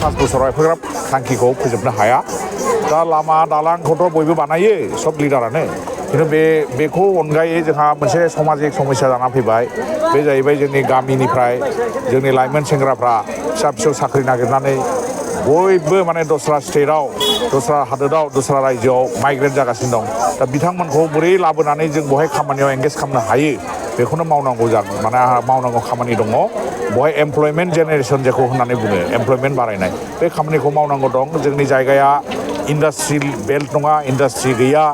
5 बोसोराव एफाग्राब थांखिखौ फोजोबनो हाया दा लामा दालांखौथ' बयबो बानायो सब लिडारानो खिन्थु बेखौ अनगायै जोंहा मोनसे सामाजिक समस्या जाना फैबाय बे जाहैबाय जोंनि गामिनिफ्राय जोंनि लाइमोन सेंग्राफ्रा फिसा फिसौ साख्रि नागिरनानै बयबो माने दस्रा स्टेटआव दस्रा हादोराव दस्रा रायजोआव माइग्रेट जागासिनो दं दा बिथांमोनखौ बोरै लाबोनानै जों बहाय खामानियाव एंगेज खालामनो हायो बेखौनो मावनांगौ माने मावनांगौ खामानि दङ बहाय एमप्लयमेन्ट जेनेरेसन जेखौ होननानै बुङो एमप्लयमेन्ट बारायनाय बे खामानिखौ मावनांगौ दं जोंनि जायगाया इन्डास्ट्रियेल बेल्ट नङा इन्डास्ट्रि गैया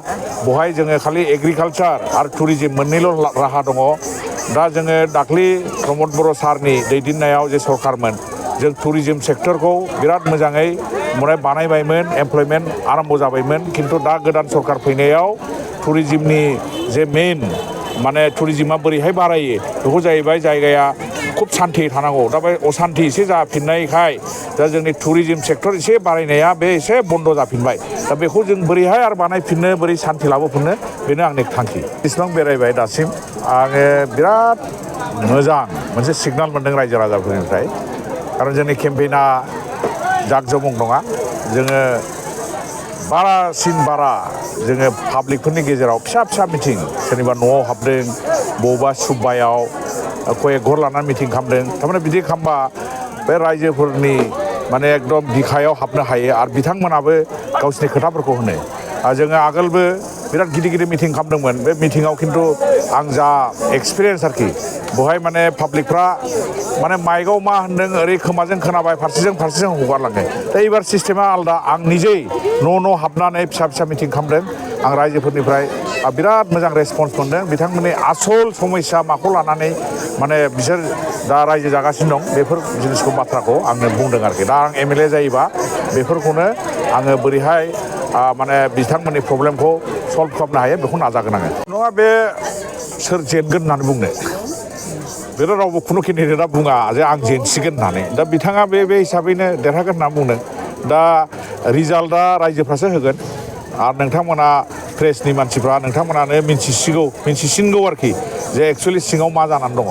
बहाय जोङो खालि एग्रिकालचार आरो टुरिजिम मोननैल' राहा दङ दा जोङो दाख्लि प्रमद बर' सारनि दैदेननायाव जे सरकारमोन जों टुरिजिम सेक्टरखौ बिराद मोजाङै माने बानायबायमोन एमप्लयमेन्ट आराम्भ जाबायमोन खिन्थु दा गोदान सरकार फैनायाव टुरिजिमनि जे मेइन माने टुरिजिमा बोरैहाय बारायो बेखौ जाहैबाय जायगाया खुब सान्थि थानांगौ दा बे असान्थि एसे जाफिननायखाय दा जोंनि टुरिजिम सेक्टर एसे बारायनाया बे एसे बन्द जाफिनबाय दा बेखौ जों बोरैहाय आरो बानायफिननो बोरै सान्थि लाबोफिननो बेनो आंनि थांखि इसिबां बेरायबाय दासिम आङो बिराद मोजां मोनसे सिगनाल मोनदों रायजो राजाफोरनिफ्राय खारन जोंनि केम्पेइना जाकजमक नङा जोङो बारासिन बारा जोङो पाब्लिकफोरनि गेजेराव फिसा फिसा मिटिं सोरनिबा न'आव हाबदों बबेबा सुब्बायाव कयेक घर लानानै मिटिं खालामदों थारमाने बिदि खालामबा बे रायजोफोरनि माने एकदम बिखायाव हाबनो हायो आरो बिथांमोनाबो गावसिनि खोथाफोरखौ होनो जोङो आगोलबो बिराद गिदिर गिदिर मिटिं खालामदोंमोन बे मिटिङाव खिन्थु आं जा एक्सपिरियेन्स आरोखि बहाय माने पाब्लिकफ्रा माने माइकआव मा होनदों ओरै खोमाजों खोनाबाय फारसेजों हगारलाङो दा एबार सिस्टेमा आलादा आं निजै न' हाबनानै फिसा फिसा मिटिं खालामदों आं रायजोफोरनिफ्राय बिराद मोजां रेसपन्स मोनदों बिथांमोननि आसल समस्या माखौ लानानै माने बिसोर दा रायजो जागासिनो दं बेफोर जिनिसखौ बाथ्राखौ आंनो बुंदों आरोखि दा आं एमएलए जायोबा बेफोरखौनो आङो बोरैहाय माने बिथांमोननि प्रब्लेमखौ सल्भ खालामनो हायो बेखौ नाजागोन आङो नङा बे सोर जेनगोन होननानै बुंनो बेथ' रावबो खुनु केन्डिडेटआ बुङा जे आं जेनसिगोन होननानै दा बिथाङा बे हिसाबैनो देरहागोन होनना बुंदों दा रिजाल्टआ रायजोफ्रासो होगोन आरो नोंथांमोना प्रेसनि मानसिफ्रा नोंथांमोनानो मिन्थिसिनगौ आरोखि जे एक्सुवेलि सिङाव मा जानानै दङ